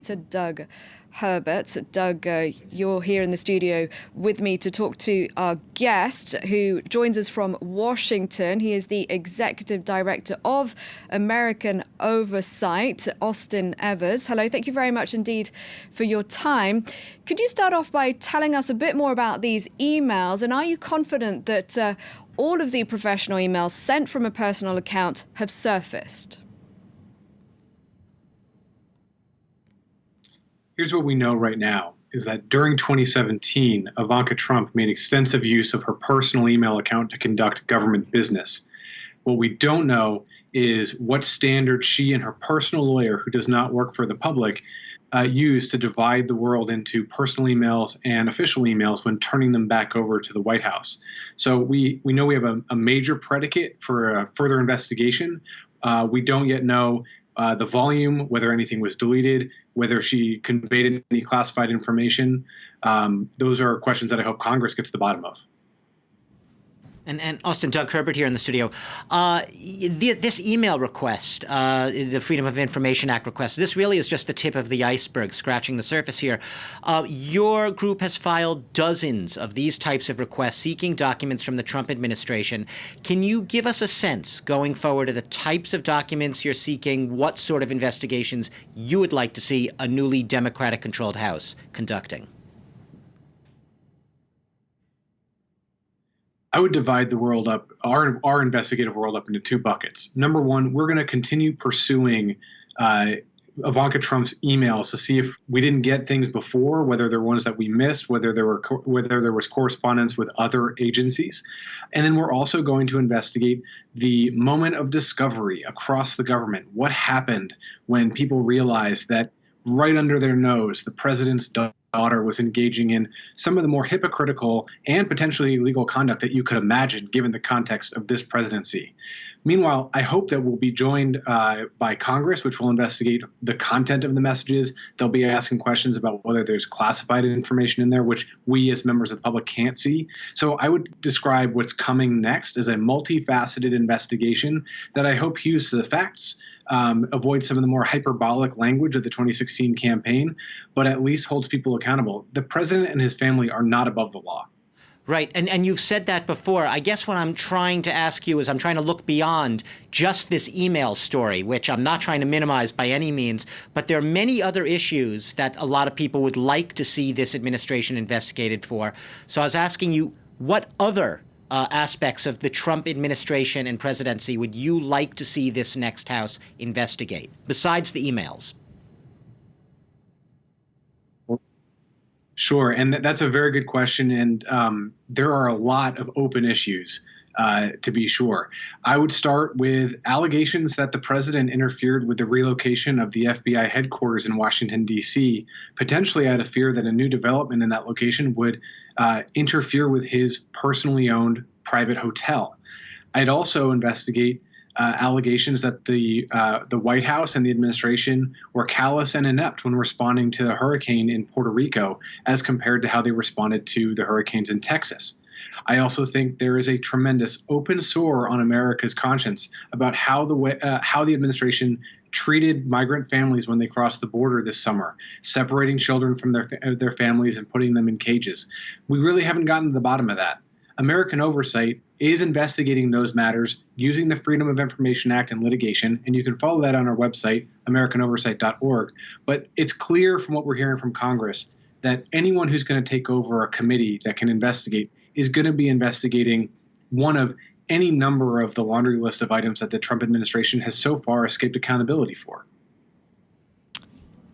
To Doug Herbert. Doug, you're here in the studio with me to talk to our guest who joins us from Washington. He is the Executive Director of American Oversight, Austin Evers. Hello, thank you very much indeed for your time. Could you start off by telling us a bit more about these emails, and are you confident that all of the professional emails sent from a personal account have surfaced? Here's what we know right now, is that during 2017, Ivanka Trump made extensive use of her personal email account to conduct government business. What we don't know is what standard she and her personal lawyer, who does not work for the public, used to divide the world into personal emails and official emails when turning them back over to the White House. So we know we have a major predicate for a further investigation. We don't yet know the volume, whether anything was deleted, whether she conveyed any classified information. Those are questions that I hope Congress gets to the bottom of. And Austin, Doug Herbert here in the studio. This email request, the Freedom of Information Act request, this really is just the tip of the iceberg, scratching the surface here. Your group has filed dozens of these types of requests seeking documents from the Trump administration. Can you give us a sense, going forward, of the types of documents you're seeking, what sort of investigations you would like to see a newly Democratic-controlled House conducting? I would divide the world up, our investigative world up into two buckets. Number one, we're going to continue pursuing Ivanka Trump's emails to see if we didn't get things before, whether they're ones that we missed, whether there was correspondence with other agencies. And then we're also going to investigate the moment of discovery across the government. What happened when people realized that right under their nose, the president's daughter was engaging in some of the more hypocritical and potentially illegal conduct that you could imagine given the context of this presidency. Meanwhile, I hope that we'll be joined by Congress, which will investigate the content of the messages. They'll be asking questions about whether there's classified information in there, which we as members of the public can't see. So I would describe what's coming next as a multifaceted investigation that I hope hews to the facts, avoid some of the more hyperbolic language of the 2016 campaign, but at least holds people accountable. The president and his family are not above the law. Right. And you've said that before. I guess what I'm trying to ask you is I'm trying to look beyond just this email story, which I'm not trying to minimize by any means, but there are many other issues that a lot of people would like to see this administration investigated for. So I was asking you, what other aspects of the Trump administration and presidency would you like to see this next House investigate, besides the emails? Sure, and that's a very good question, and there are a lot of open issues, to be sure. I would start with allegations that the president interfered with the relocation of the FBI headquarters in Washington, D.C., potentially out of fear that a new development in that location would interfere with his personally owned private hotel. I'd also investigate allegations that the White House and the administration were callous and inept when responding to the hurricane in Puerto Rico as compared to how they responded to the hurricanes in Texas. I also think there is a tremendous open sore on America's conscience about how the administration treated migrant families when they crossed the border this summer, separating children from their families and putting them in cages. We really haven't gotten to the bottom of that. American Oversight is investigating those matters using the Freedom of Information Act and litigation, and you can follow that on our website, americanoversight.org. But it's clear from what we're hearing from Congress that anyone who's going to take over a committee that can investigate is going to be investigating one of any number of the laundry list of items that the Trump administration has so far escaped accountability for.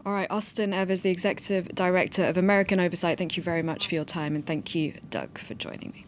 All right, Austin Evers, the Executive Director of American Oversight, thank you very much for your time, and thank you, Doug, for joining me.